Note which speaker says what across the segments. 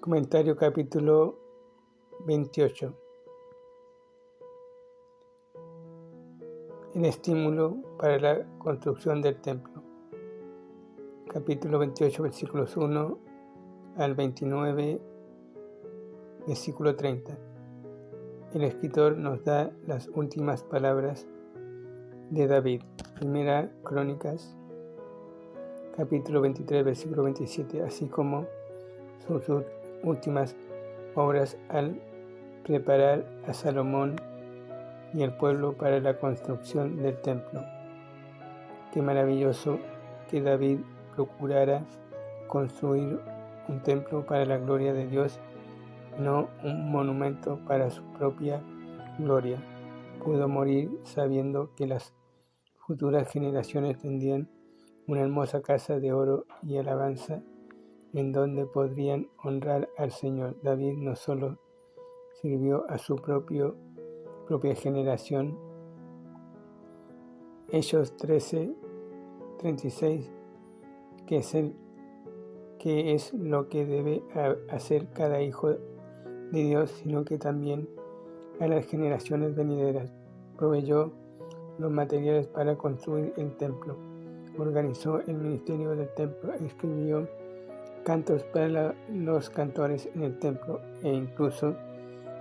Speaker 1: Comentario capítulo 28. El estímulo para la construcción del templo. Capítulo 28, versículos 1 al 29, versículo 30. El escritor nos da las últimas palabras de David. Primera Crónicas, capítulo 23, versículo 27, así como sus últimas obras al preparar a Salomón y el pueblo para la construcción del templo. Qué maravilloso que David procurara construir un templo para la gloria de Dios, no un monumento para su propia gloria. Pudo morir sabiendo que las futuras generaciones tendrían una hermosa casa de oro y alabanza en donde podrían honrar al Señor. David no solo sirvió a su propia generación. Hechos 13:36, que es lo que debe hacer cada hijo de Dios, sino que también a las generaciones venideras. Proveyó los materiales para construir el templo, organizó el ministerio del templo, escribió cantos para los cantores en el templo e incluso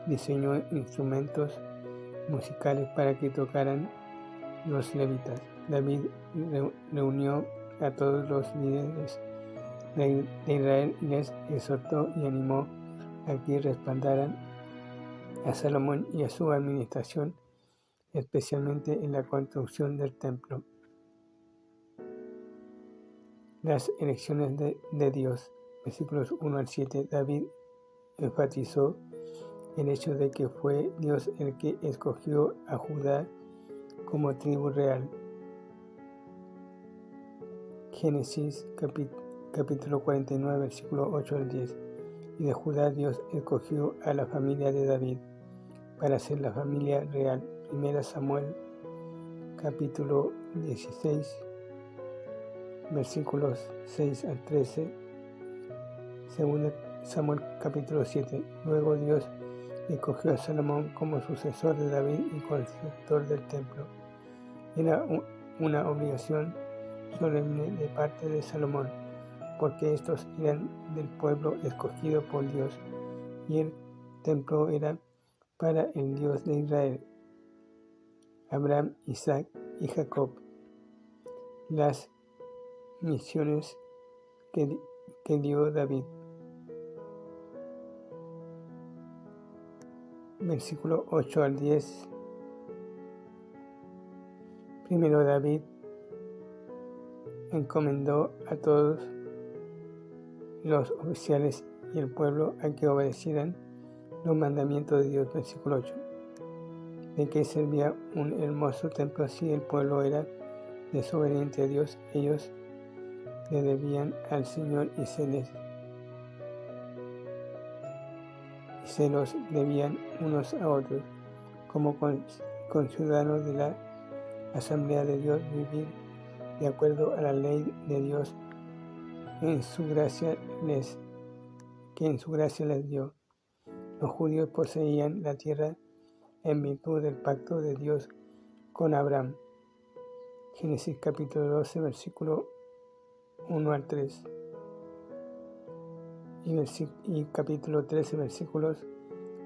Speaker 1: diseñó instrumentos musicales para que tocaran los levitas. David reunió a todos los líderes de Israel y les exhortó y animó a que respaldaran a Salomón y a su administración, especialmente en la construcción del templo. Las elecciones de Dios, versículos 1 al 7. David enfatizó el hecho de que fue Dios el que escogió a Judá como tribu real. Génesis capítulo 49, versículo 8 al 10. Y de Judá Dios escogió a la familia de David para ser la familia real. Primera Samuel capítulo 16, versículos 6 al 13. Segunda Samuel capítulo 7. Luego Dios escogió a Salomón como sucesor de David y constructor del templo. Era una obligación solemne de parte de Salomón, porque estos eran del pueblo escogido por Dios, y el templo era para el Dios de Israel, Abraham, Isaac y Jacob. Las misiones que dio David. Versículo 8 al 10. Primero David encomendó a todos los oficiales y el pueblo a que obedecieran los mandamientos de Dios. Versículo 8. ¿De qué servía un hermoso templo si el pueblo era desobediente a Dios? Ellos le debían al Señor y se los debían unos a otros. Como conciudadanos de la Asamblea de Dios, vivir de acuerdo a la ley de Dios que en su gracia les dio. Los judíos poseían la tierra en virtud del pacto de Dios con Abraham. Génesis capítulo 12, versículo 1 al 3. Y capítulo 13, versículos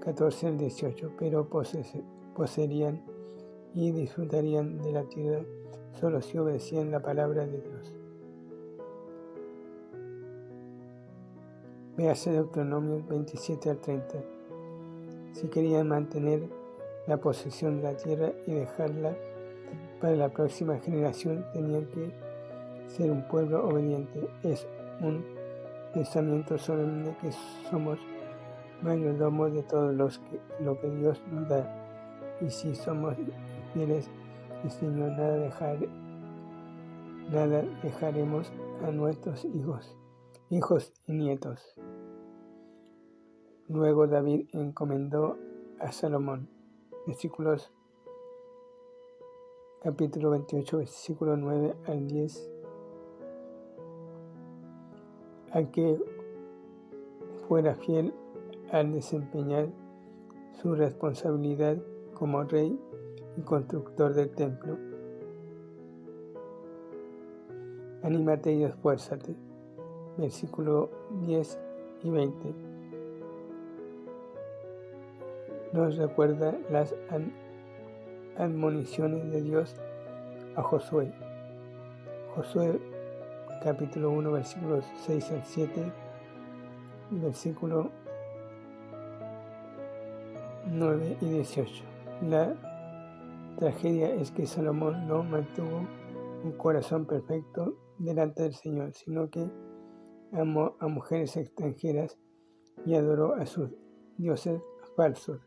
Speaker 1: 14 al 18. Pero poseerían y disfrutarían de la tierra solo si obedecían la palabra de Dios. Véase Deuteronomio 27 al 30. Si querían mantener la posesión de la tierra y dejarla para la próxima generación, tenían que ser un pueblo obediente. Es un pensamiento solemne que somos mayordomos de todo lo que Dios nos da. Y si somos fieles al Señor, nada dejaremos a nuestros hijos y nietos. Luego David encomendó a Salomón. Versículos capítulo 28, versículo 9 al 10. A que fuera fiel al desempeñar su responsabilidad como rey y constructor del templo. Anímate y esfuérzate. Versículo 10 y 20. Nos recuerda las admoniciones de Dios a Josué. Josué capítulo 1 versículos 6 al 7 y versículo 9 y 18. La tragedia es que Salomón no mantuvo un corazón perfecto delante del Señor, sino que amó a mujeres extranjeras y adoró a sus dioses falsos.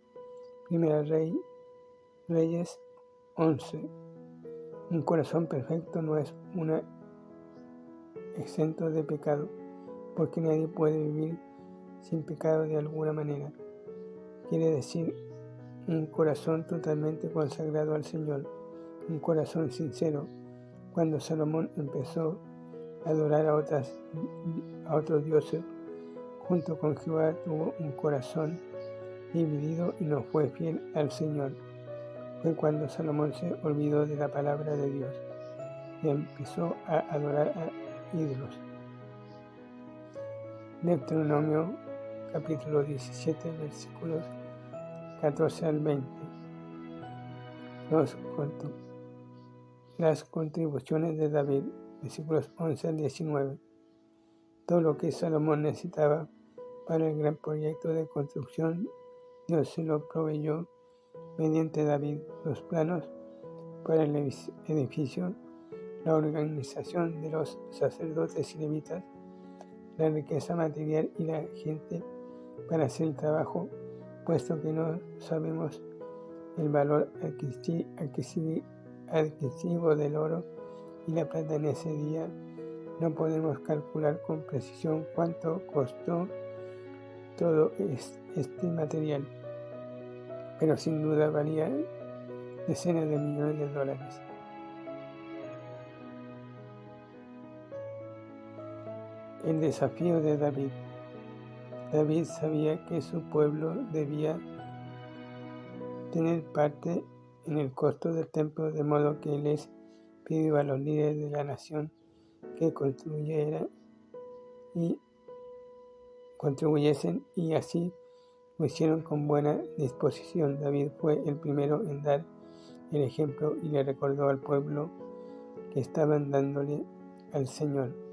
Speaker 1: Primera Reyes 11. Un corazón perfecto no es exento de pecado, porque nadie puede vivir sin pecado de alguna manera. Quiere decir un corazón totalmente consagrado al Señor, un corazón sincero. Cuando Salomón empezó a adorar a otros dioses, junto con Jehová tuvo un corazón dividido y no fue fiel al Señor. Fue cuando Salomón se olvidó de la palabra de Dios y empezó a adorar a ídolos. Deuteronomio capítulo 17 versículos 14 al 20. Las contribuciones de David, versículos 11 al 19. Todo lo que Salomón necesitaba para el gran proyecto de construcción, Dios se lo proveyó mediante David. Los planos para el edificio, la organización de los sacerdotes y levitas, la riqueza material y la gente para hacer el trabajo, puesto que no sabemos el valor adquisitivo del oro y la plata en ese día, no podemos calcular con precisión cuánto costó todo este material, pero sin duda valía decenas de millones de dólares. El desafío de David. David sabía que su pueblo debía tener parte en el costo del templo, de modo que les pidió a los líderes de la nación que contribuyesen, y así lo hicieron con buena disposición. David fue el primero en dar el ejemplo y le recordó al pueblo que estaban dándole al Señor.